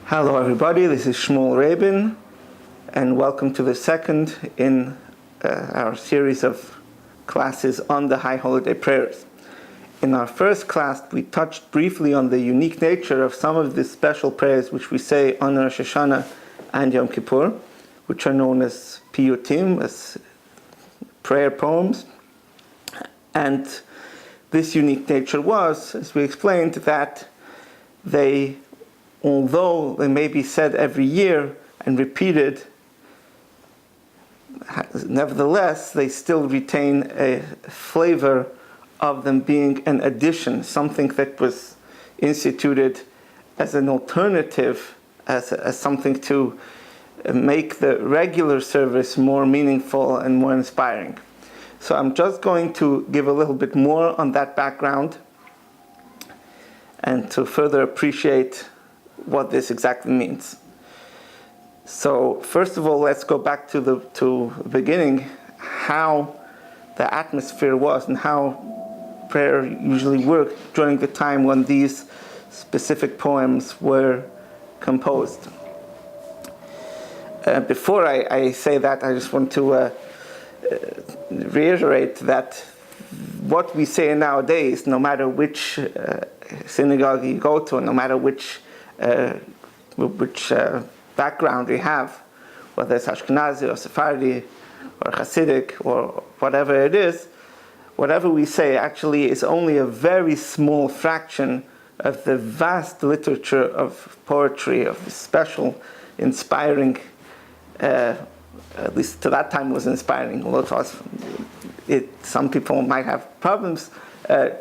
Hello everybody, this is Shmuel Rabin, and welcome to the second in our series of classes on the High Holiday Prayers. In our first class, we touched briefly on the unique nature of some of the special prayers which we say on Rosh Hashanah and Yom Kippur, which are known as piyutim, as prayer poems. And this unique nature was, as we explained, that although they may be said every year and repeated, nevertheless, they still retain a flavor of them being an addition, something that was instituted as an alternative, as something to make the regular service more meaningful and more inspiring. So I'm just going to give a little bit more on that background and to further appreciate what this exactly means. So first of all, let's go back to the beginning, how the atmosphere was and how prayer usually worked during the time when these specific poems were composed. Before I say that, I just want to reiterate that what we say nowadays, no matter which synagogue you go to, no matter which background we have, whether it's Ashkenazi or Sephardi or Hasidic or whatever it is, whatever we say actually is only a very small fraction of the vast literature of poetry, of the special, inspiring, at least to that time was inspiring, although some people might have problems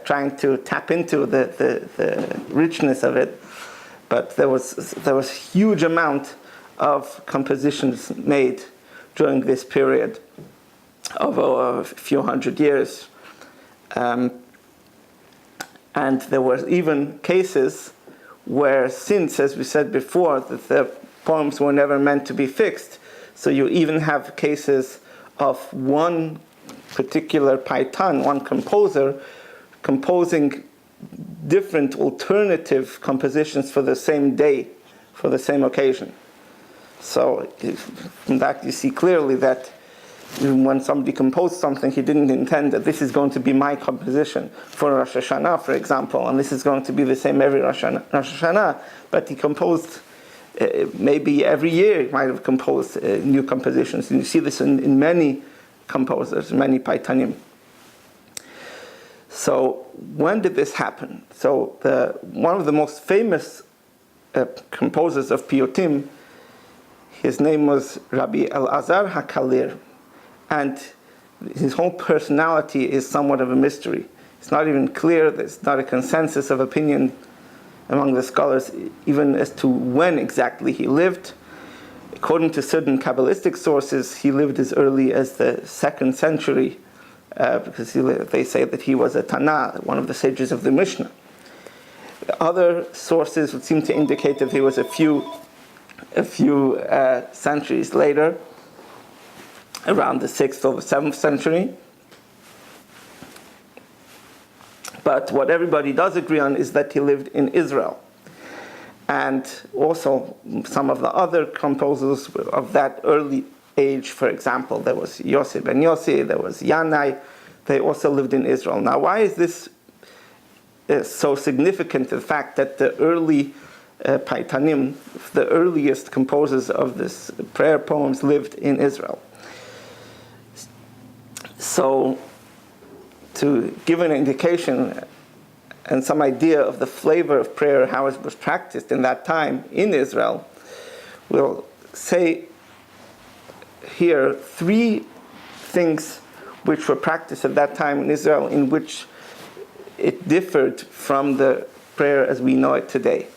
trying to tap into the richness of it. But there was huge amount of compositions made during this period of a few hundred years. And there were even cases where, since, as we said before, that the poems were never meant to be fixed, so you even have cases of one particular paitan, one composer, composing different alternative compositions for the same day, for the same occasion. So from that you see clearly that when somebody composed something, he didn't intend that this is going to be my composition for Rosh Hashanah, for example, and this is going to be the same every Rosh Hashanah, but he composed maybe every year he might have composed new compositions. And you see this in many composers, many paitanim. So when did this happen? So one of the most famous composers of piyutim, his name was Rabbi Elazar HaKalir, and his whole personality is somewhat of a mystery. It's not even clear, there's not a consensus of opinion among the scholars even as to when exactly he lived. According to certain Kabbalistic sources, he lived as early as the 2nd century, because they say that he was a Tana, one of the sages of the Mishnah. Other sources would seem to indicate that he was a few centuries later, around the 6th or the 7th century. But what everybody does agree on is that he lived in Israel. And also some of the other composers of that early age, for example, there was Yossi ben Yossi, there was Yanai, they also lived in Israel. Now, why is this so significant, the fact that the early paitanim, the earliest composers of this prayer poems, lived in Israel? So, to give an indication and some idea of the flavor of prayer, how it was practiced in that time in Israel, we'll say here 3 things which were practiced at that time in Israel in which it differed from the prayer as we know it today.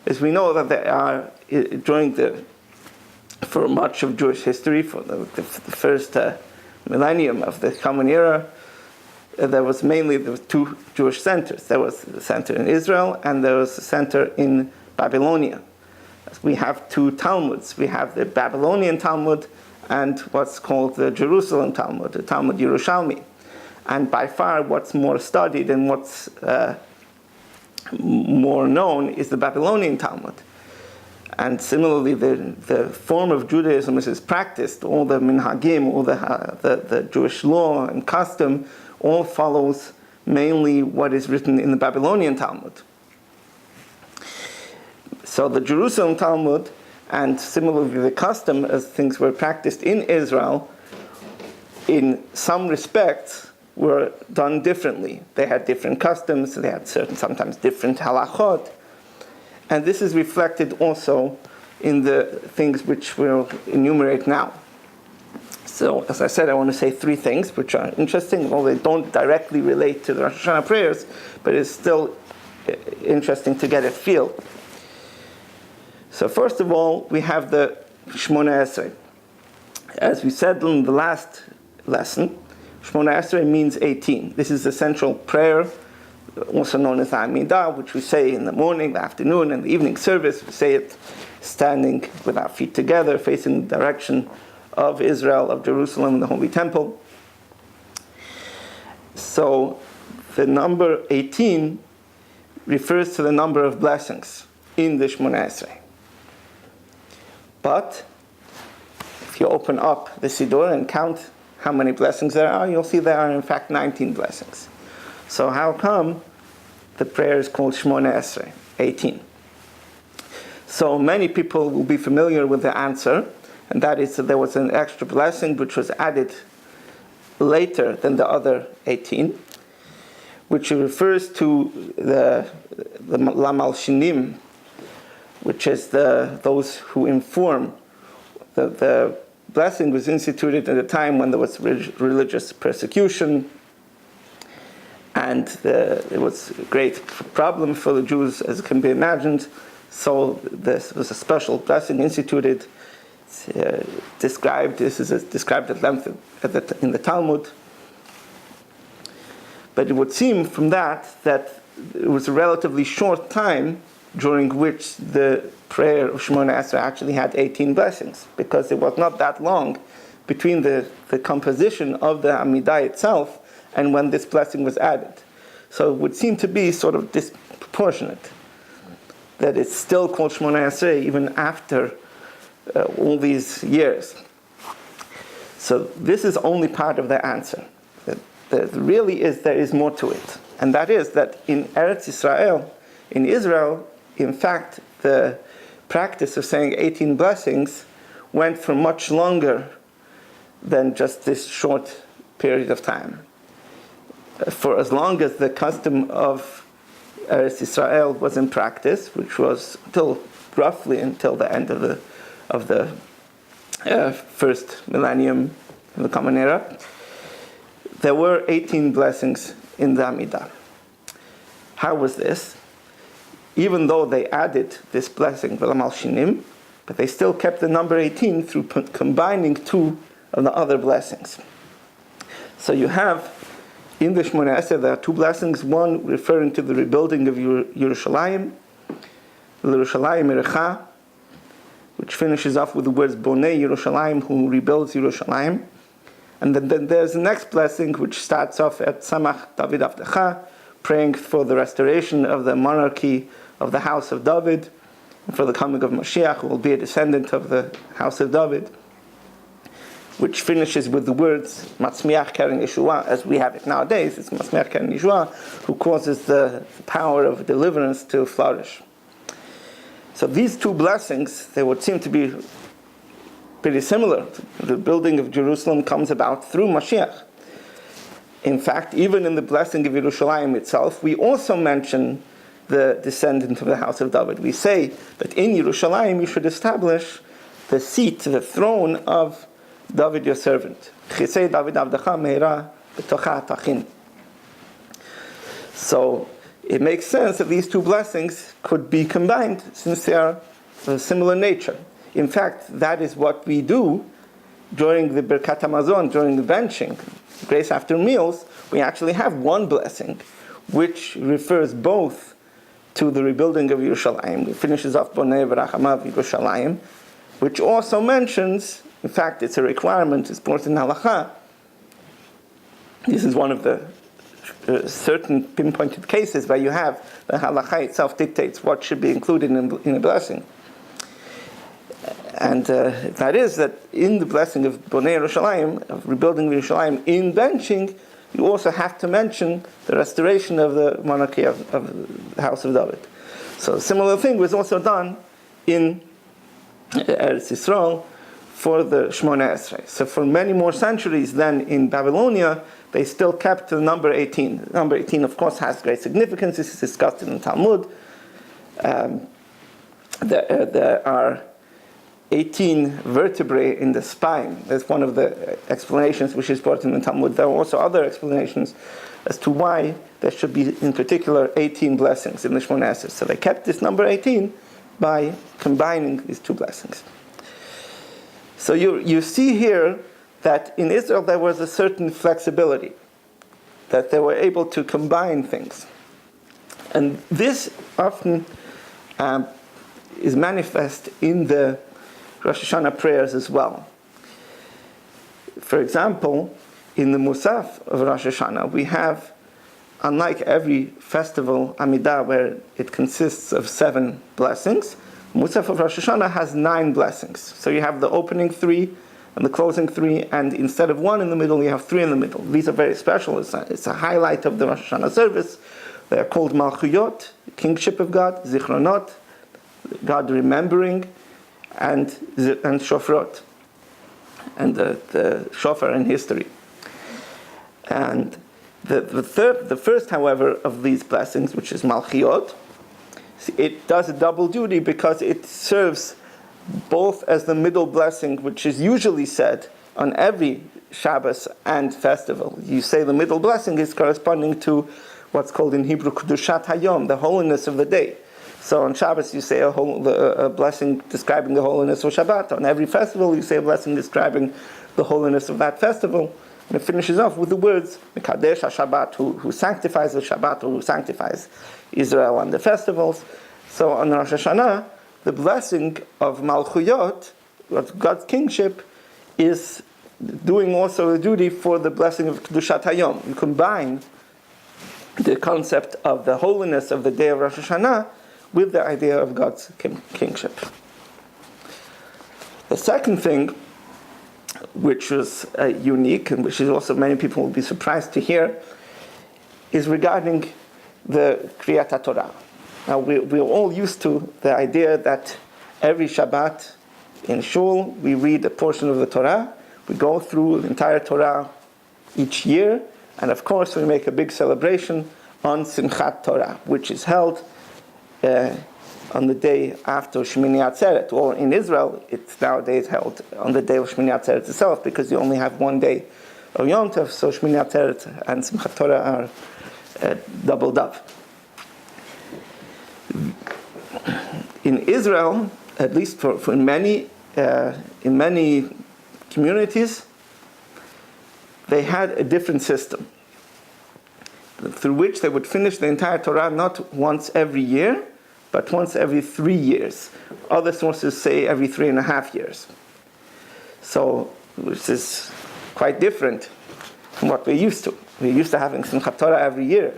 As we know that there are, for much of Jewish history, for the first millennium of the Common Era, there was 2 Jewish centers. There was the center in Israel and there was a center in Babylonia. We have 2 Talmuds. We have the Babylonian Talmud and what's called the Jerusalem Talmud, the Talmud Yerushalmi. And by far what's more studied and what's more known is the Babylonian Talmud. And similarly, the form of Judaism which is practiced, all the minhagim, all the Jewish law and custom, all follows mainly what is written in the Babylonian Talmud. So the Jerusalem Talmud, and similarly the custom as things were practiced in Israel, in some respects were done differently. They had different customs, they had sometimes different halachot, and this is reflected also in the things which we'll enumerate now. So, as I said, I want to say three things which are interesting, although they don't directly relate to the Rosh Hashanah prayers, but it's still interesting to get a feel. So first of all, we have the Shmona Esrei. As we said in the last lesson, Shmona Esrei means 18. This is the central prayer, also known as Amidah, which we say in the morning, the afternoon, and the evening service. We say it standing with our feet together, facing the direction of Israel, of Jerusalem, and the Holy Temple. So the number 18 refers to the number of blessings in the Shmona Esrei. But if you open up the Siddur and count how many blessings there are, you'll see there are in fact 19 blessings. So how come the prayer is called Shmona Esrei, 18? So many people will be familiar with the answer, and that is that there was an extra blessing which was added later than the other 18, which refers to the Lamalshinim, which is those who inform. The blessing was instituted at a time when there was religious persecution, and it was a great problem for the Jews, as can be imagined. So this was a special blessing instituted. Described at length in the Talmud. But it would seem from that it was a relatively short time during which the prayer of Shemona Esrei actually had 18 blessings, because it was not that long between the composition of the Amidah itself and when this blessing was added. So it would seem to be sort of disproportionate that it's still called Shemona Esrei even after all these years. So this is only part of the answer. There is more to it. And that is that in Eretz Israel, in Israel, in fact, the practice of saying 18 blessings went for much longer than just this short period of time. For as long as the custom of Eretz Israel was in practice, which was roughly until the end of the first millennium in the Common Era, there were 18 blessings in the Amidah. How was this? Even though they added this blessing, V'lamal Shinim, but they still kept the number 18 through combining two of the other blessings. So you have, in the Shemona Esrei, there are two blessings, one referring to the rebuilding of Yerushalayim, Yerushalayim Erecha, which finishes off with the words Bonei Yerushalayim, who rebuilds Yerushalayim. And then there's the next blessing, which starts off at Samach David Avdecha, praying for the restoration of the monarchy of the house of David, and for the coming of Mashiach, who will be a descendant of the house of David, which finishes with the words Matzmiach Keren Yeshua, as we have it nowadays. It's Matzmiach Keren Yeshua, who causes the power of deliverance to flourish. So these two blessings, they would seem to be pretty similar. The building of Jerusalem comes about through Mashiach. In fact, even in the blessing of Yerushalayim itself, we also mention the descendant of the house of David. We say that in Yerushalayim you should establish the seat, the throne of David your servant. So it makes sense that these two blessings could be combined since they are of a similar nature. In fact, that is what we do during the Birkat Hamazon, during the benching, grace after meals. We actually have one blessing which refers both to the rebuilding of Yerushalayim. It finishes off Bonei V'Rachamav Yerushalayim, which also mentions, in fact, it's a requirement, it's brought in Halacha. This is one of the certain pinpointed cases where you have the Halacha itself dictates what should be included in a blessing. And that is that in the blessing of Bonei Yerushalayim, of rebuilding Yerushalayim, in benching, you also have to mention the restoration of the monarchy of the house of David. So a similar thing was also done in Eretz Yisrael for the Shmoneh Esrei. So for many more centuries than in Babylonia, they still kept the number 18. The number 18, of course, has great significance. This is discussed in the Talmud. There are 18 vertebrae in the spine. That's one of the explanations which is brought in the Talmud. There are also other explanations as to why there should be, in particular, 18 blessings in the Shmoneh Esrei. So they kept this number 18 by combining these two blessings. So you see here that in Israel there was a certain flexibility, that they were able to combine things. And this often is manifest in the Rosh Hashanah prayers as well. For example, in the Musaf of Rosh Hashanah, we have, unlike every festival, Amidah, where it consists of 7 blessings, Musaf of Rosh Hashanah has 9 blessings. So you have the opening 3 and the closing 3, and instead of 1 in the middle, you have 3 in the middle. These are very special. It's a highlight of the Rosh Hashanah service. They are called Malchuyot, kingship of God, Zichronot, God remembering, and Shofrot, and the Shofar in history. And the first, however, of these blessings, which is Malchuyot, it does a double duty because it serves both as the middle blessing, which is usually said on every Shabbos and festival. You say the middle blessing is corresponding to what's called in Hebrew Kedushat Hayom, the holiness of the day. So on Shabbos you say a blessing describing the holiness of Shabbat. On every festival you say a blessing describing the holiness of that festival. And it finishes off with the words Mekadesh HaShabbat, who sanctifies the Shabbat, or who sanctifies Israel on the festivals. So on Rosh Hashanah, the blessing of Malchuyot, God's kingship, is doing also the duty for the blessing of Kedushat Hayom. You combine the concept of the holiness of the day of Rosh Hashanah with the idea of God's kingship. The second thing, which was unique, and which is also many people will be surprised to hear, is regarding the Kriyat Torah. Now, we're all used to the idea that every Shabbat in Shul, we read a portion of the Torah, we go through the entire Torah each year, and of course we make a big celebration on Simchat Torah, which is held on the day after Shmini Atzeret, or in Israel, it's nowadays held on the day of Shmini Atzeret itself, because you only have one day of Yom Tov, so Shmini Atzeret and Simchat Torah are doubled up. In Israel, at least for many in many communities, they had a different system through which they would finish the entire Torah not once every year, but once every 3 years. Other sources say every 3.5 years. So, which is quite different from what we're used to. We're used to having Simchat Torah every year.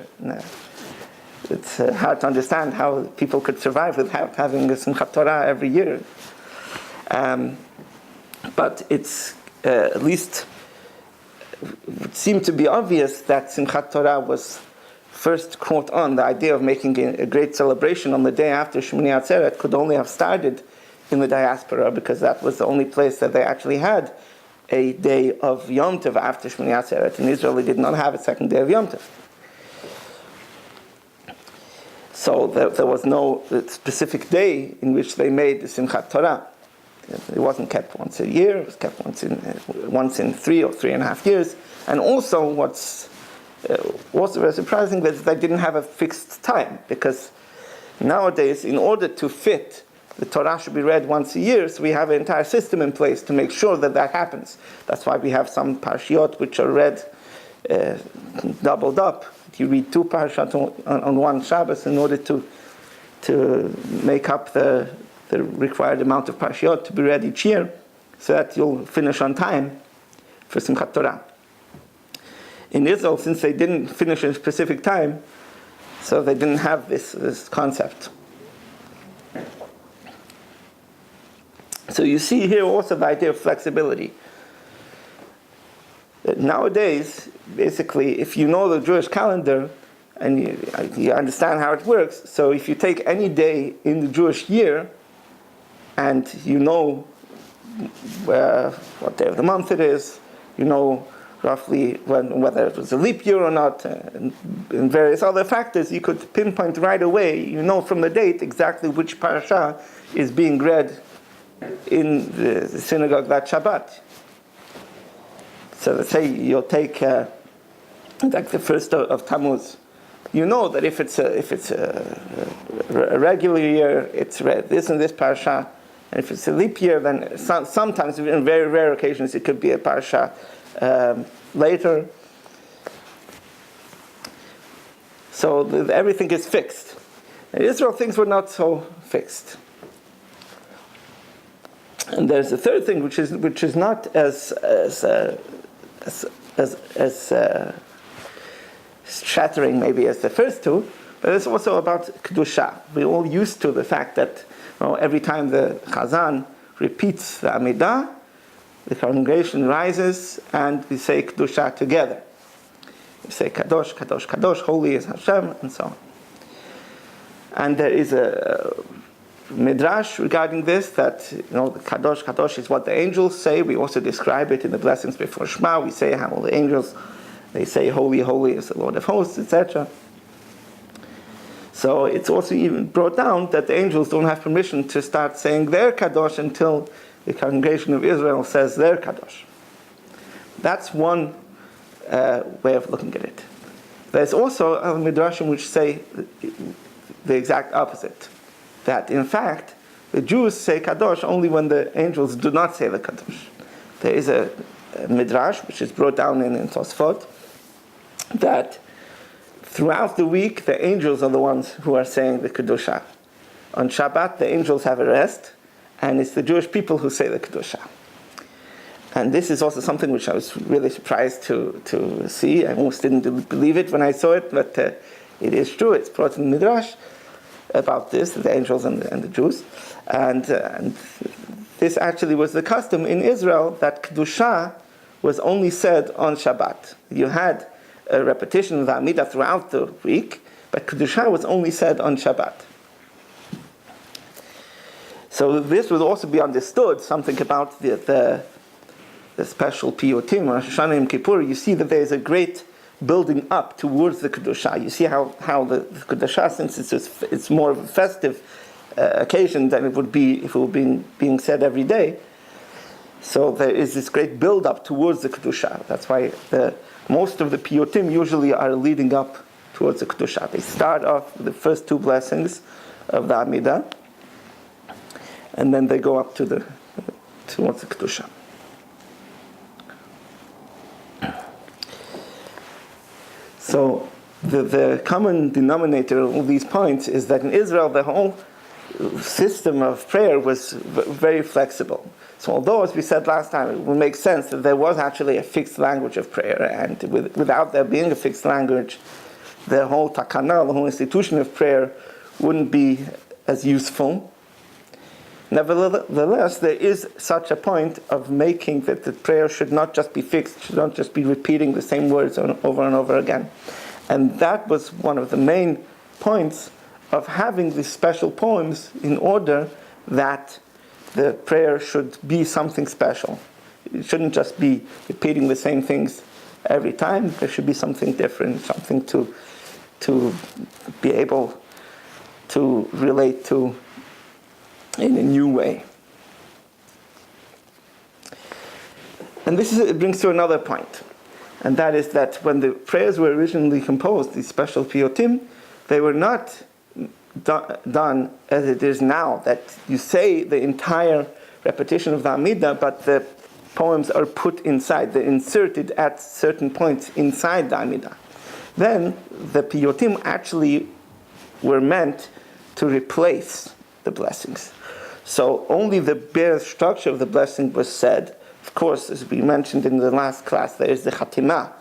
It's hard to understand how people could survive without having a Simchat Torah every year. But it's at least it seemed to be obvious that Simchat Torah was first caught on. The idea of making a great celebration on the day after Shmini Atzeret could only have started in the diaspora, because that was the only place that they actually had a day of Yom Tov after Shmini Atzeret. In Israel, they did not have a second day of Yom Tov. So there was no specific day in which they made the Simchat Torah. It wasn't kept once a year, it was kept once in 3 or 3.5 years. And also what's also very surprising is that they didn't have a fixed time, because nowadays, in order to fit, the Torah should be read once a year, so we have an entire system in place to make sure that that happens. That's why we have some parashiot which are read doubled up. You read 2 parashot on one Shabbos in order to make up the required amount of parashiot to be read each year, so that you'll finish on time for Simchat Torah. In Israel, since they didn't finish in a specific time, so they didn't have this concept. So So you see here also the idea of flexibility. Nowadays, basically, if you know the Jewish calendar and you understand how it works, so if you take any day in the Jewish year and you know what day of the month it is, you know roughly whether it was a leap year or not, and various other factors, you could pinpoint right away, you know from the date exactly which parasha is being read in the synagogue that Shabbat. So let's say you'll take like the first of Tammuz. You know that if it's a regular year, it's read this and this parasha, and if it's a leap year, then sometimes, in very rare occasions, it could be a parasha later. So everything is fixed. In Israel, things were not so fixed. And there's a third thing, which is not as shattering maybe as the first two, but it's also about kedusha. We're all used to the fact that every time the Chazan repeats the Amidah, the congregation rises and we say kedusha together. We say kadosh, kadosh, kadosh, holy is Hashem, and so on. And there is a midrash regarding this, that the kadosh, kadosh is what the angels say. We also describe it in the blessings before Shema. We say how all the angels, they say holy, holy is the Lord of hosts, etc. So it's also even brought down that the angels don't have permission to start saying their kadosh until the congregation of Israel says their kadosh. That's one way of looking at it. There's also a midrashim which say the exact opposite. That in fact, the Jews say kadosh only when the angels do not say the kadosh. There is a midrash which is brought down in Tosfot that throughout the week the angels are the ones who are saying the kedusha. On Shabbat the angels have a rest, and it's the Jewish people who say the kedusha. And this is also something which I was really surprised to see. I almost didn't believe it when I saw it, but it is true. It's brought in the midrash about this, the angels and the Jews. And this actually was the custom in Israel, that kedusha was only said on Shabbat. You had a repetition of the Amidah throughout the week, but kedusha was only said on Shabbat. So this would also be understood, something about the special Piyotim, Rosh Hashanah and Kippur. You see that there is a great building up towards the kedusha. You see how the kedusha, since it's more of a festive occasion than it would be if it were being said every day. So there is this great build up towards the kedusha. That's why most of the Piyotim usually are leading up towards the kedusha. They start off with the first two blessings of the Amidah, and then they go up towards the kedusha. So the common denominator of all these points is that in Israel the whole system of prayer was very flexible. So although, as we said last time, it would make sense that there was actually a fixed language of prayer, and without there being a fixed language, the whole takana, the whole institution of prayer, wouldn't be as useful. Nevertheless, there is such a point of making that the prayer should not just be fixed, should not just be repeating the same words over and over again. And that was one of the main points of having these special poems, in order that the prayer should be something special. It shouldn't just be repeating the same things every time. There should be something different, something to be able to relate to in a new way. And it brings to another point, and that is that when the prayers were originally composed, these special piyotim, they were not done as it is now, that you say the entire repetition of the Amidah, but the poems are put inside, they're inserted at certain points inside the Amidah. Then the piyotim actually were meant to replace the blessings. So only the bare structure of the blessing was said. Of course, as we mentioned in the last class, there is the chatimah,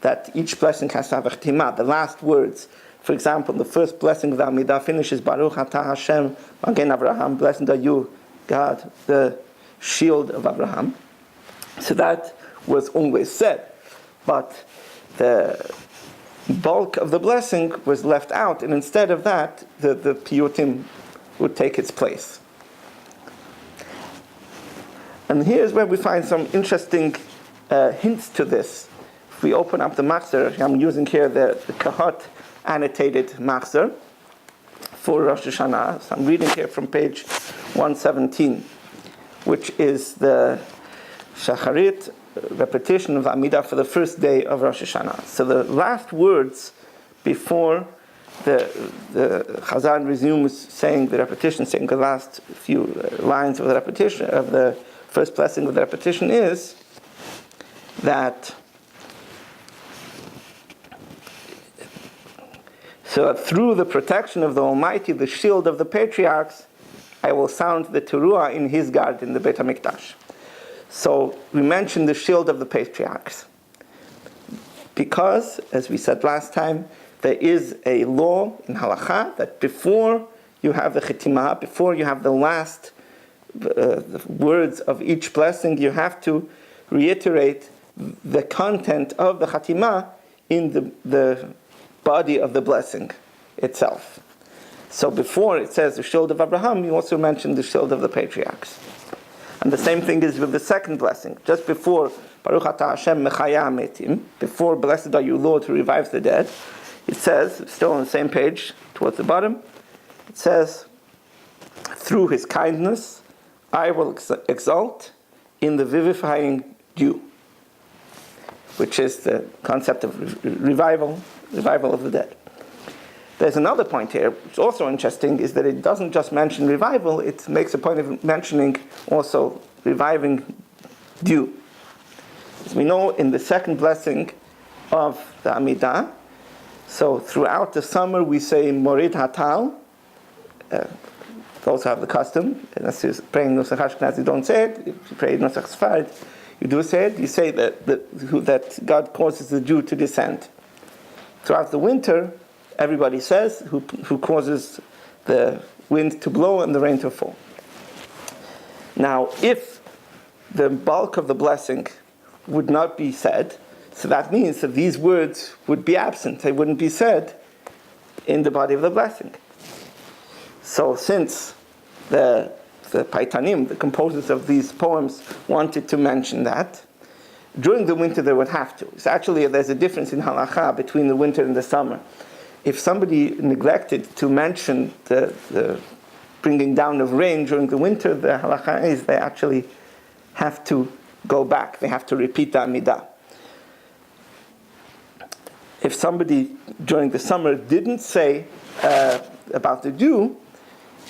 that each blessing has to have a chatimah, the last words. For example, the first blessing of the Amidah finishes, Baruch atah Hashem, Magen Avraham, blessed are you, God, the shield of Abraham. So that was always said, but the bulk of the blessing was left out, and instead of that, the piyutim would take its place. And here's where we find some interesting hints to this. If we open up the Machzor, I'm using here the Kahot annotated Machzor for Rosh Hashanah. So I'm reading here from page 117, which is the Shacharit repetition of Amidah for the first day of Rosh Hashanah. So the last words before the Chazan resumes saying the repetition, saying the last few lines of the repetition, of the first blessing of the repetition, is that so through the protection of the Almighty, the shield of the patriarchs, I will sound the teruah in his guard in the Beit HaMikdash. So we mentioned the shield of the patriarchs because, as we said last time, there is a law in halakha that before you have the chitimah, before you have the last the words of each blessing, you have to reiterate the content of the chatimah in the body of the blessing itself. So before it says the shield of Abraham, you also mentioned the shield of the patriarchs. And the same thing is with the second blessing. Just before Baruch Atah Hashem Mechaya Metim, before blessed are you Lord who revives the dead, it says, still on the same page towards the bottom, it says, through his kindness I will exalt in the vivifying dew, which is the concept of revival of the dead. There's another point here, which is also interesting, is that it doesn't just mention revival, it makes a point of mentioning also reviving dew. As we know, in the second blessing of the Amidah, so throughout the summer we say Morid Hatal. Those have the custom, unless you're praying Nusach Ashkenaz, you don't say it. If you pray Nusach Sfarad, you do say it. You say that God causes the dew to descend. Throughout the winter, everybody says who causes the wind to blow and the rain to fall. Now, if the bulk of the blessing would not be said, so that means that these words would be absent. They wouldn't be said in the body of the blessing. So since the Paitanim, the composers of these poems, wanted to mention that, during the winter they would have to. So actually there's a difference in halakha between the winter and the summer. If somebody neglected to mention the bringing down of rain during the winter, the halakha is they actually have to go back. They have to repeat the Amidah. If somebody during the summer didn't say about the dew,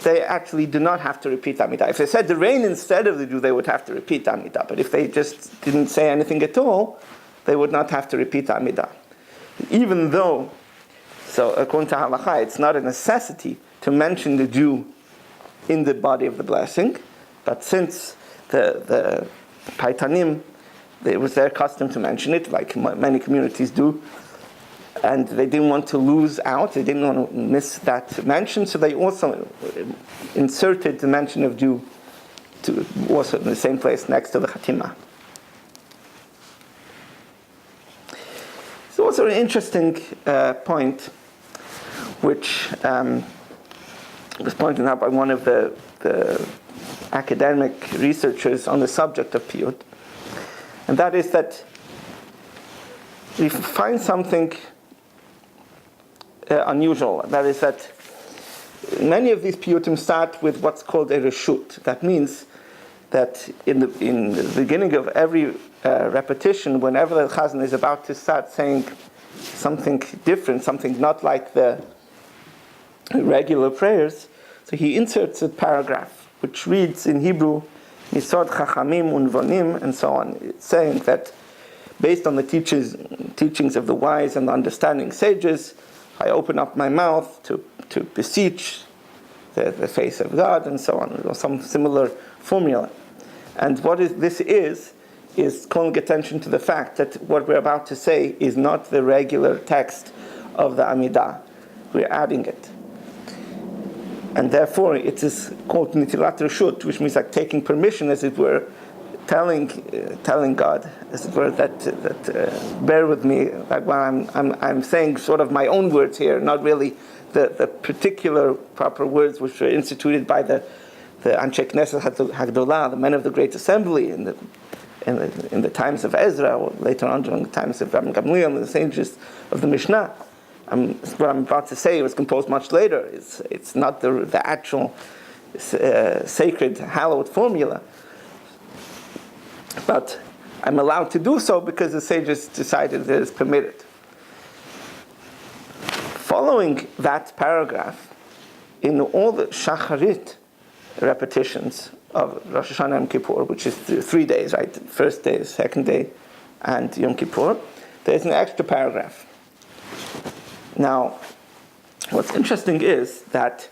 they actually do not have to repeat Amidah. If they said the rain instead of the dew, they would have to repeat Amidah. But if they just didn't say anything at all, they would not have to repeat Amidah. Even though, so according to halakha, it's not a necessity to mention the dew in the body of the blessing, but since the Paitanim, it was their custom to mention it, like many communities do, and they didn't want to lose out, they didn't want to miss that mention, so they also inserted the mention of dew to also in the same place next to the Chatimah. It's also an interesting point, which was pointed out by one of the academic researchers on the subject of piyut, and that is that we find something unusual. That is that many of these piyutim start with what's called a reshut. That means that in the beginning of every repetition, whenever the chazan is about to start saying something different, something not like the regular prayers, so he inserts a paragraph which reads in Hebrew, Misod Chachamim Unvonim, and so on. It's saying that based on the teachings of the wise and the understanding sages, I open up my mouth to beseech the face of God, and so on, or some similar formula. And this is calling attention to the fact that what we're about to say is not the regular text of the Amidah. We're adding it. And therefore it is called nitilat reshut, which means like taking permission, as it were, telling God, as it were, that bear with me, like when I'm saying sort of my own words here, not really the particular proper words which were instituted by the Anshe Knesset Hagdolah, the men of the Great Assembly, in the times of Ezra, or later on during the times of Rabin Gamliel, and the sages of the Mishnah. What I'm about to say was composed much later. It's not the actual sacred, hallowed formula. But I'm allowed to do so because the sages decided that it's permitted. Following that paragraph, in all the Shacharit repetitions of Rosh Hashanah and Yom Kippur, which is 3 days, right? First day, second day, and Yom Kippur, there's an extra paragraph. Now, what's interesting is that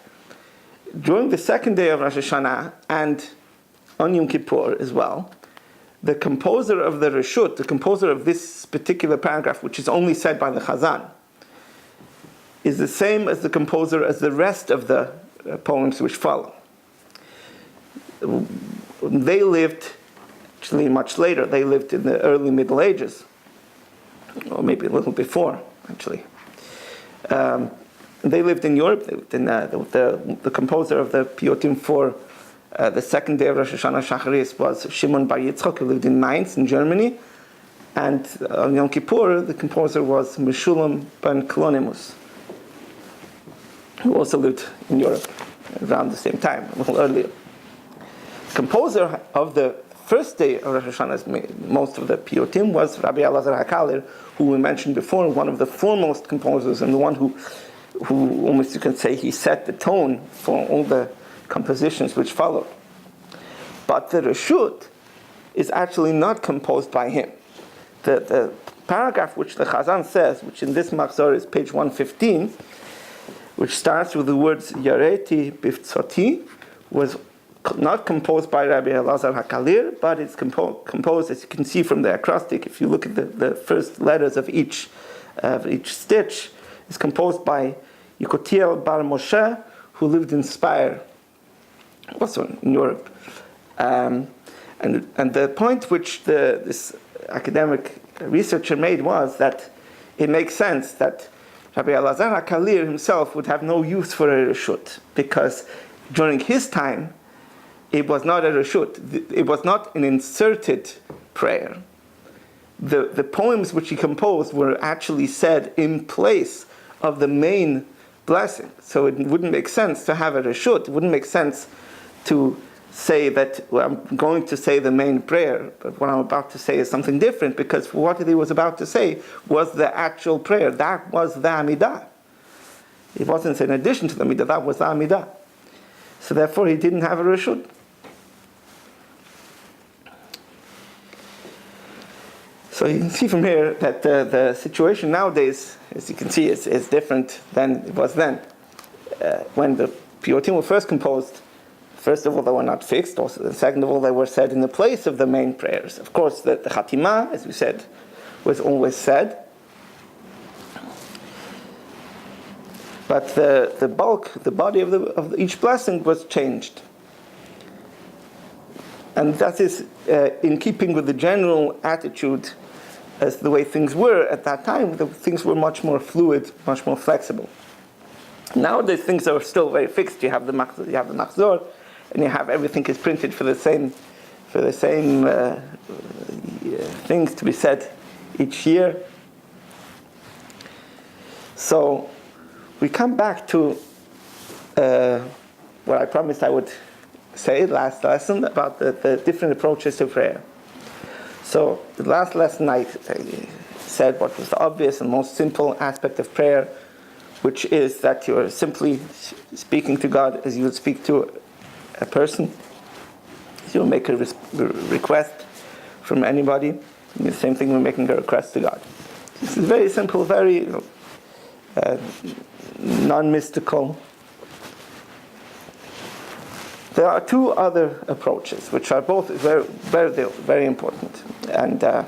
during the second day of Rosh Hashanah and on Yom Kippur as well, the composer of the Reshut, the composer of this particular paragraph, which is only said by the Chazan, is the same as the composer as the rest of the poems which follow. They lived, actually much later, they lived in the early Middle Ages, or maybe a little before, actually. They lived in Europe. They lived in, the composer of the Piyutim for the second day of Rosh Hashanah Shacharis was Shimon Bar Yitzchak, who lived in Mainz in Germany. And on Yom Kippur, the composer was Meshulam ben Klonimus, who also lived in Europe around the same time, a little earlier. The composer of the first day of Rosh Hashanah, most of the Piyutim, was Rabbi Elazar HaKalir, who we mentioned before, one of the foremost composers, and the one who almost you can say he set the tone for all the compositions which followed. But the Reshut is actually not composed by him. The paragraph which the Chazan says, which in this Machzor is page 115, which starts with the words Yareti Biftzoti, was not composed by Rabbi Elazar HaKalir, but it's composed, as you can see from the acrostic, if you look at the first letters of each stitch, is composed by Yekotiel Bar Moshe, who lived in Speyer, also in Europe. And the point which this academic researcher made was that it makes sense that Rabbi Elazar HaKalir himself would have no use for a reshut, because during his time, it was not a reshut. It was not an inserted prayer. The poems which he composed were actually said in place of the main blessing. So it wouldn't make sense to have a reshut. It wouldn't make sense to say that, well, I'm going to say the main prayer, but what I'm about to say is something different, because what he was about to say was the actual prayer. That was the Amidah. It wasn't in addition to the Amidah, that was the Amidah. So therefore he didn't have a reshut. So you can see from here that the situation nowadays, as you can see, is different than it was then. When the Piyutim were first composed, first of all, they were not fixed. Also, and second of all, they were said in the place of the main prayers. Of course, the Chatimah, as we said, was always said. But the bulk, the body of each blessing was changed. And that is in keeping with the general attitude as the way things were at that time. Things were much more fluid, much more flexible. Nowadays, things are still very fixed. You have the Machzor, and you have everything is printed for the same things to be said each year. So we come back to what I promised I would say last lesson about the different approaches to prayer. So the last lesson I said what was the obvious and most simple aspect of prayer, which is that you're simply speaking to God as you would speak to a person. You'll make a request from anybody. And the same thing, we're making a request to God. This is very simple, very non-mystical. There are two other approaches, which are both very, very, very important. And the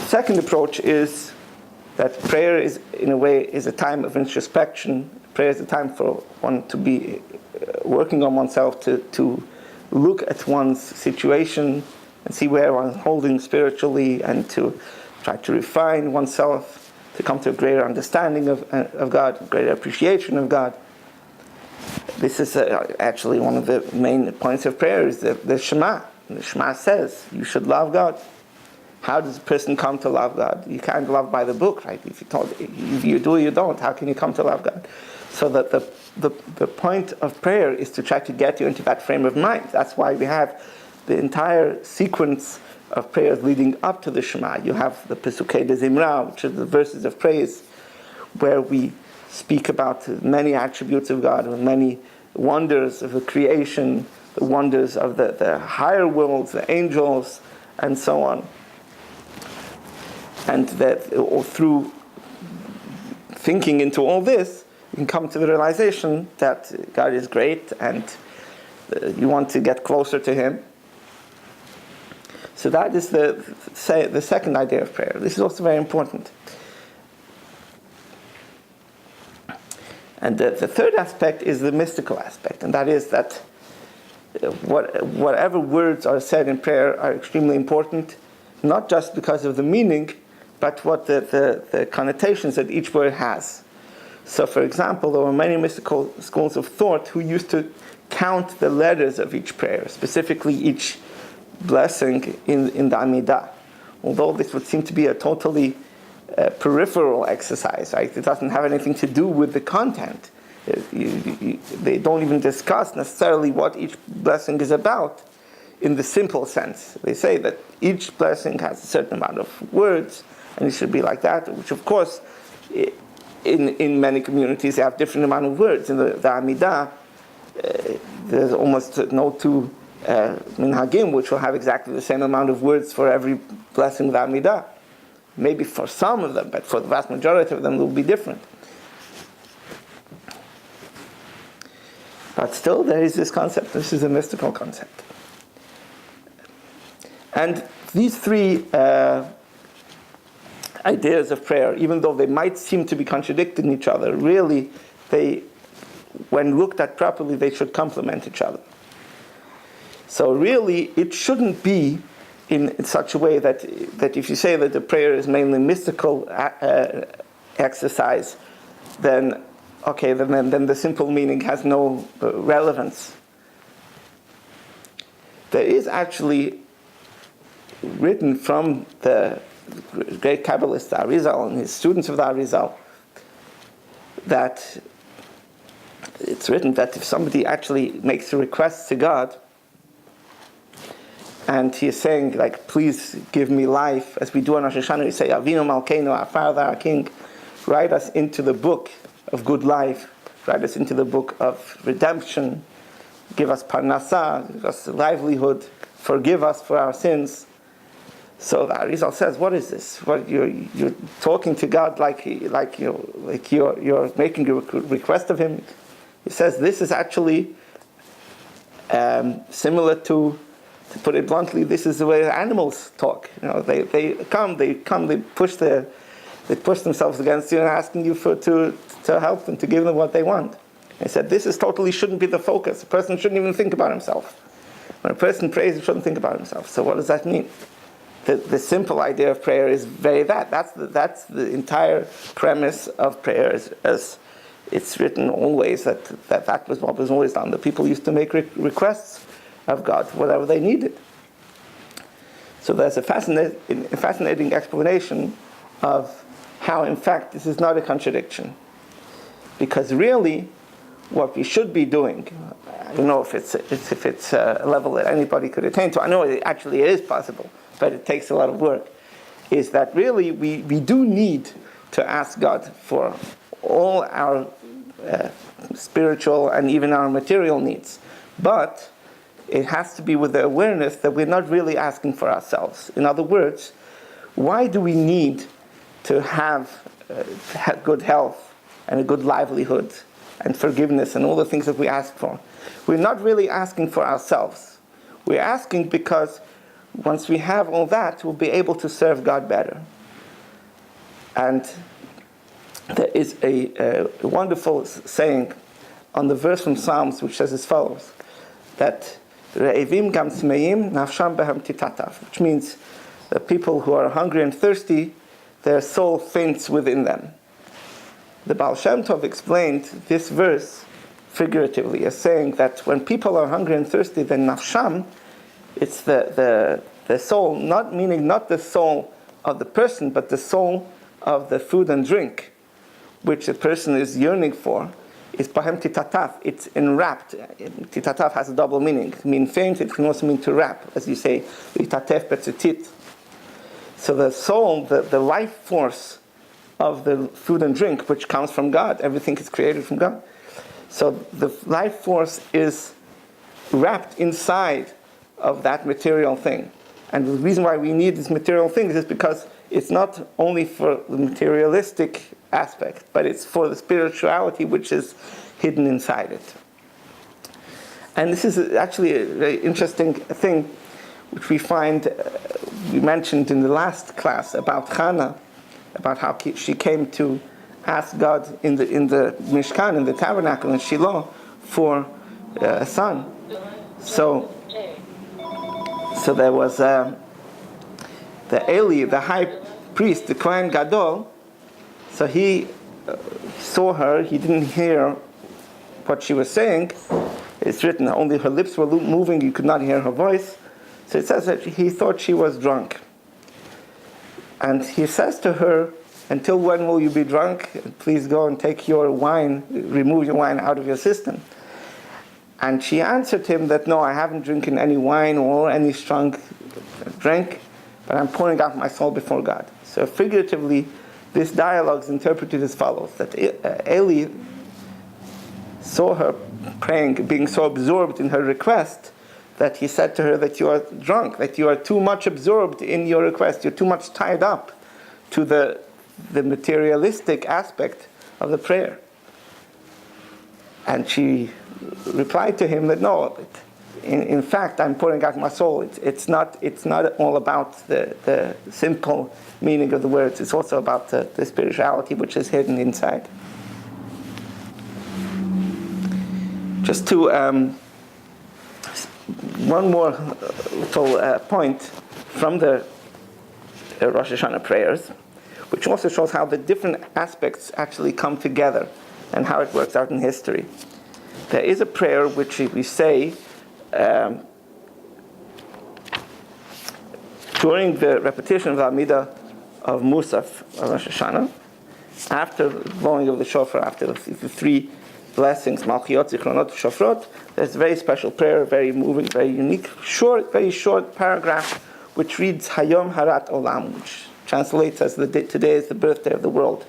second approach is that prayer is, in a way, is a time of introspection. Prayer is a time for one to be working on oneself, to look at one's situation and see where one's holding spiritually, and to try to refine oneself, to come to a greater understanding of God, greater appreciation of God. This is actually one of the main points of prayer, is the Shema. The Shema says you should love God. How does a person come to love God? You can't love by the book, right? If you do or you don't, how can you come to love God? So that the point of prayer is to try to get you into that frame of mind. That's why we have the entire sequence of prayers leading up to the Shema. You have the Pesukei de Zimra, which are the verses of praise, where we speak about many attributes of God, many wonders of the creation, the wonders of the higher worlds, the angels, and so on. And that, or through thinking into all this, you can come to the realization that God is great, and you want to get closer to Him. So that is the second idea of prayer. This is also very important. And the third aspect is the mystical aspect, and that is that whatever words are said in prayer are extremely important, not just because of the meaning, but what the connotations that each word has. So, for example, there were many mystical schools of thought who used to count the letters of each prayer, specifically each blessing in the Amidah. Although this would seem to be a totally peripheral exercise, right? It doesn't have anything to do with the content. They don't even discuss necessarily what each blessing is about in the simple sense. They say that each blessing has a certain amount of words, and it should be like that, which of course, in many communities, they have different amount of words. In the Amidah, there's almost no two minhagim which will have exactly the same amount of words for every blessing of the Amidah. Maybe for some of them, but for the vast majority of them, it will be different. But still, there is this concept. This is a mystical concept. And these three ideas of prayer, even though they might seem to be contradicting each other, really, when looked at properly, they should complement each other. So really, it shouldn't be in such a way that if you say that the prayer is mainly mystical exercise, then okay, then the simple meaning has no relevance. There is actually written from the great Kabbalist Arizal and his students of the Arizal that it's written that if somebody actually makes a request to God, and he is saying, like, please give me life, as we do on Rosh Hashanah, we say, Avinu Malkeinu, our Father, our King, write us into the book of good life, write us into the book of redemption, give us parnasah, give us livelihood, forgive us for our sins. So the Arizal says, what is this? What you're talking to God like you're making a request of Him. He says this is actually similar to put it bluntly, this is the way animals talk. You know, they push themselves against you and asking you to help them, to give them what they want. He said this totally shouldn't be the focus. A person shouldn't even think about himself. When a person prays, he shouldn't think about himself. So what does that mean? The simple idea of prayer is that's the entire premise of prayer, as it's written always, that was what was always done. The people used to make requests of God, whatever they needed. So there's a fascinating explanation of how, in fact, this is not a contradiction. Because really, what we should be doing, I don't know if it's a level that anybody could attain to. I know it is possible, but it takes a lot of work, is that really we do need to ask God for all our spiritual and even our material needs. But it has to be with the awareness that we're not really asking for ourselves. In other words, why do we need to have good health and a good livelihood and forgiveness and all the things that we ask for? We're not really asking for ourselves. We're asking because once we have all that, we'll be able to serve God better. And there is a wonderful saying on the verse from Psalms which says as follows, that Re'evim gam tzmeim nafsham behem titatav, which means that people who are hungry and thirsty, their soul faints within them. The Baal Shem Tov explained this verse figuratively as saying that when people are hungry and thirsty, then nafsham, it's the soul, not meaning not the soul of the person, but the soul of the food and drink, which the person is yearning for, is pahem titataf. It's enwrapped. Titataf has a double meaning. It means faint, it can also mean to wrap, as you say, titatef betzetit. So the soul, the life force of the food and drink, which comes from God, everything is created from God. So the life force is wrapped inside of that material thing. And the reason why we need these material things is because it's not only for the materialistic aspect, but it's for the spirituality which is hidden inside it. And this is actually a very interesting thing which we find, we mentioned in the last class about Hannah, about how she came to ask God in the Mishkan, in the tabernacle in Shiloh, for a son. So there was the Eli, the high priest, the Kohen Gadol. So he saw her. He didn't hear what she was saying. It's written, only her lips were moving. You could not hear her voice. So it says that he thought she was drunk. And he says to her, until when will you be drunk? Please go and take your wine, remove your wine out of your system. And she answered him that, no, I haven't drinking any wine or any strong drink, but I'm pouring out my soul before God. So figuratively, this dialogue is interpreted as follows, that Eli saw her praying, being so absorbed in her request, that he said to her that you are drunk, that you are too much absorbed in your request, you're too much tied up to the materialistic aspect of the prayer. And she replied to him that no, in fact, I'm pouring out my soul. It's not all about the simple meaning of the words. It's also about the spirituality which is hidden inside. Just to one more little point from the Rosh Hashanah prayers, which also shows how the different aspects actually come together and how it works out in history. There is a prayer which we say during the repetition of the Amidah of Musaf of Rosh Hashanah, after the blowing of the shofar, after the three blessings, Malchiot, Zichronot, Shofrot, there's a very special prayer, very moving, very unique, very short paragraph, which reads Hayom Harat Olam, which translates as today is the birthday of the world.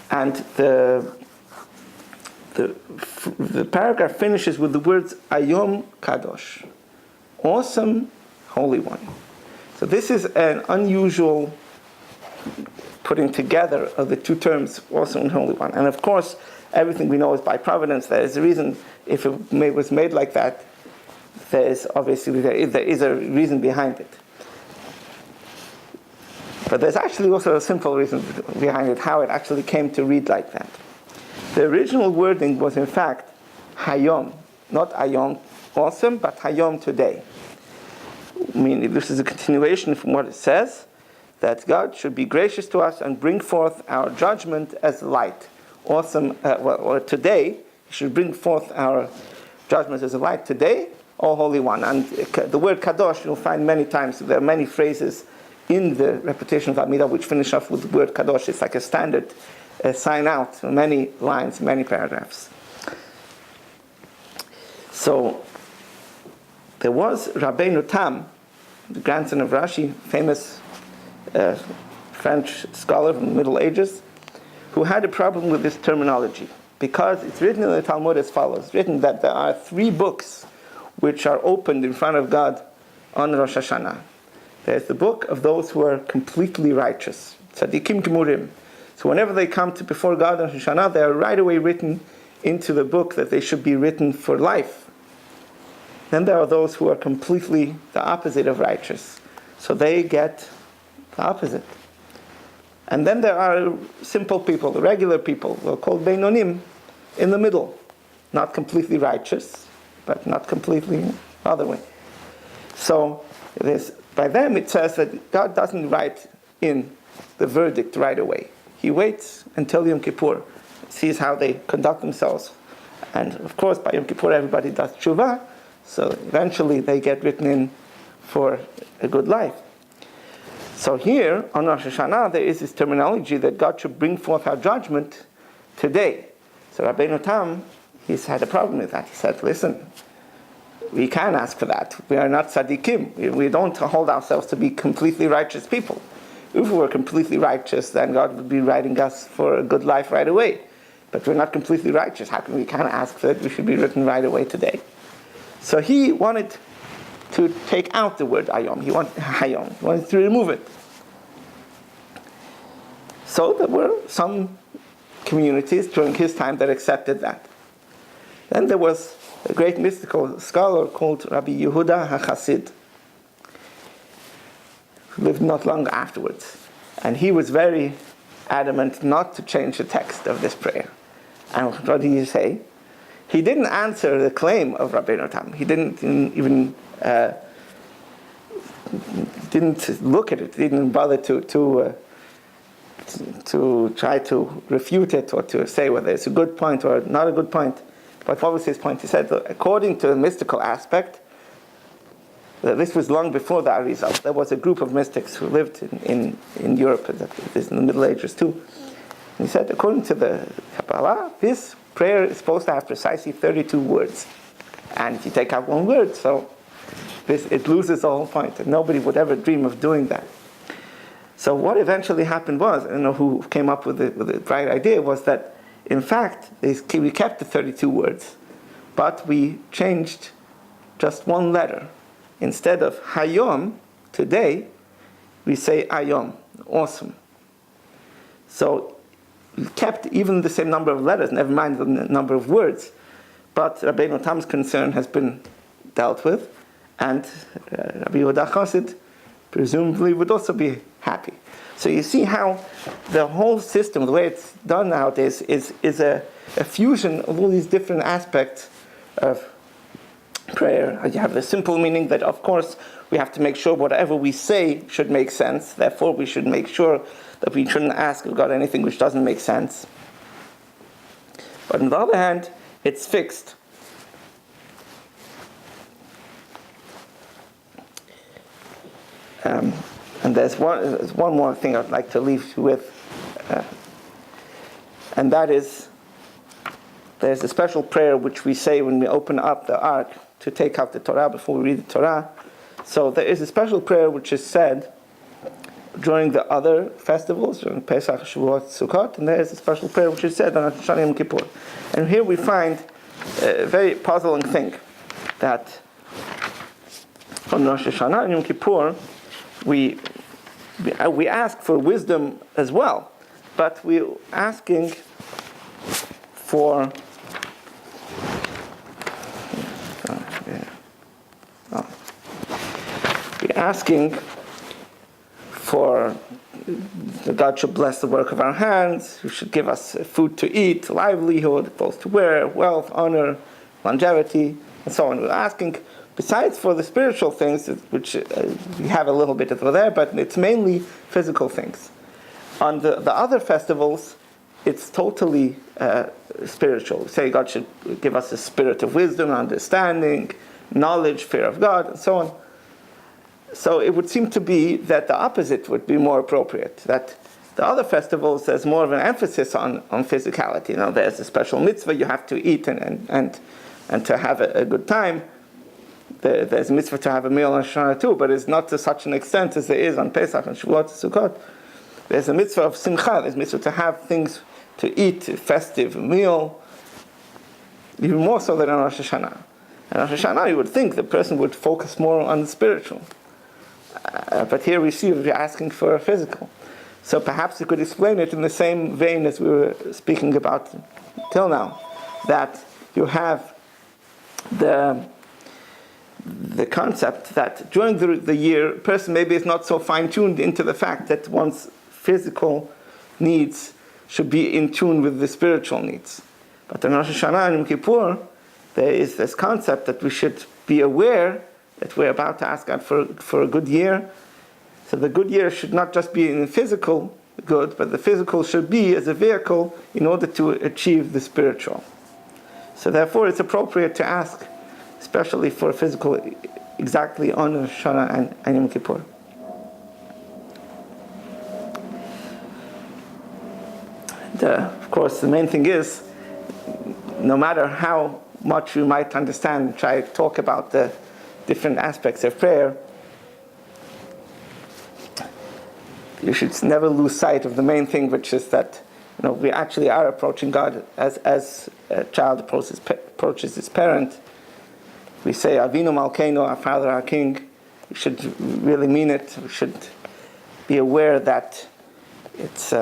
And the paragraph finishes with the words Ayom Kadosh, awesome, holy one. So this is an unusual putting together of the two terms, awesome and holy one. And of course, everything we know is by providence. There is a reason, if it was made like that, there is a reason behind it. But there's actually also a simple reason behind it, how it actually came to read like that. The original wording was in fact Hayom, not Ayom, awesome, but Hayom, today. I mean, this is a continuation from what it says, that God should be gracious to us and bring forth our judgment as light. Awesome, or today, He should bring forth our judgment as a light. Today, O Holy One. And the word Kadosh you'll find many times. There are many phrases in the repetition of Amidah which finish off with the word Kadosh. It's like a standard sign out, many lines, many paragraphs. So, there was Rabbeinu Tam, the grandson of Rashi, famous French scholar from the Middle Ages, who had a problem with this terminology, because it's written in the Talmud as follows. It's written that there are 3 books which are opened in front of God on Rosh Hashanah. There's the book of those who are completely righteous, Tzadikim Gemurim. So whenever they come to before God on Rosh Hashanah, they are right away written into the book that they should be written for life. Then there are those who are completely the opposite of righteous. So they get the opposite. And then there are simple people, the regular people, they're called Beinonim, in the middle. Not completely righteous, but not completely the other way. So by them it says that God doesn't write in the verdict right away. He waits until Yom Kippur, sees how they conduct themselves. And of course, by Yom Kippur everybody does tshuva, so eventually they get written in for a good life. So here, on Rosh Hashanah, there is this terminology that God should bring forth our judgment today. So Rabbeinu Tam, he's had a problem with that. He said, listen, we can't ask for that. We are not tzaddikim. We don't hold ourselves to be completely righteous people. If we were completely righteous, then God would be writing us for a good life right away. But we're not completely righteous. How come we can't ask that we should be written right away today? So he wanted to take out the word ayom. He wanted to remove it. So there were some communities during his time that accepted that. Then there was a great mystical scholar called Rabbi Yehuda HaChassid, who lived not long afterwards. And he was very adamant not to change the text of this prayer. And what did he say? He didn't answer the claim of Rabbeinu Tam. He didn't even didn't look at it. He didn't bother to try to refute it or to say whether it's a good point or not a good point. But what was his point? He said, according to the mystical aspect, this was long before the Arizal. There was a group of mystics who lived in Europe, in the Middle Ages too. And he said, according to the Kabbalah, this prayer is supposed to have precisely 32 words. And if you take out one word, so it loses the whole point. And nobody would ever dream of doing that. So what eventually happened was, I don't know who came up with the bright idea, was that in fact, we kept the 32 words, but we changed just one letter. Instead of hayom, today, we say ayom, awesome. So we kept even the same number of letters, never mind the number of words, but Rabbeinu Tam's concern has been dealt with, and Rabbi Yehuda Chassid presumably would also be happy. So you see how the whole system, the way it's done nowadays, is a fusion of all these different aspects of prayer. You have the simple meaning that, of course, we have to make sure whatever we say should make sense. Therefore, we should make sure that we shouldn't ask of God anything which doesn't make sense. But on the other hand, it's fixed. And there's one more thing I'd like to leave you with, and that is, there's a special prayer which we say when we open up the Ark to take out the Torah before we read the Torah. So there is a special prayer which is said during the other festivals, during Pesach, Shavuot, Sukkot, and there is a special prayer which is said on Rosh Hashanah Yom Kippur. And here we find a very puzzling thing, that on Rosh Hashanah and Yom Kippur, we ask for wisdom as well, but we're asking for that God should bless the work of our hands, He should give us food to eat, livelihood, clothes to wear, wealth, honor, longevity, and so on. We're asking, besides for the spiritual things, which we have a little bit over there, but it's mainly physical things. On the other festivals, it's totally spiritual. We say God should give us a spirit of wisdom, understanding, knowledge, fear of God, and so on. So it would seem to be that the opposite would be more appropriate, that the other festivals, there's more of an emphasis on physicality. You know, there's a special mitzvah, you have to eat and to have a good time. There's a mitzvah to have a meal on Shana too, but it's not to such an extent as there is on Pesach and Shavuot and Sukkot. There's a mitzvah of simcha, there's a mitzvah to have things to eat, a festive meal, even more so than on Rosh Hashanah. And Rosh Hashanah, you would think the person would focus more on the spiritual. But here we see we're asking for a physical. So perhaps you could explain it in the same vein as we were speaking about till now, that you have the concept that during the year, a person maybe is not so fine-tuned into the fact that one's physical needs should be in tune with the spiritual needs. But in Rosh Hashanah and Yom Kippur, there is this concept that we should be aware that we're about to ask God for a good year. So the good year should not just be in the physical good, but the physical should be as a vehicle in order to achieve the spiritual. So therefore it's appropriate to ask, especially for physical, exactly on Rosh Hashanah and Yom Kippur. Of course, the main thing is, no matter how much we might understand and try to talk about the different aspects of prayer, you should never lose sight of the main thing, which is that we actually are approaching God as a child approaches his parent. We say, Avinu Malkeinu, our Father, our King. We should really mean it. We should be aware that it's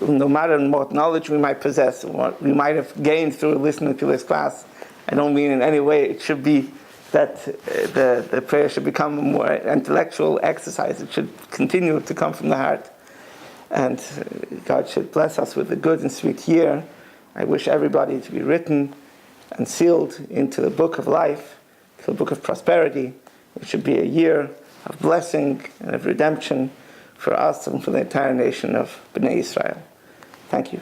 no matter what knowledge we might possess, what we might have gained through listening to this class, I don't mean in any way it should be that the prayer should become a more intellectual exercise. It should continue to come from the heart. And God should bless us with a good and sweet year. I wish everybody to be written and sealed into the book of life, to the book of prosperity. It should be a year of blessing and of redemption for us and for the entire nation of Bnei Israel. Thank you.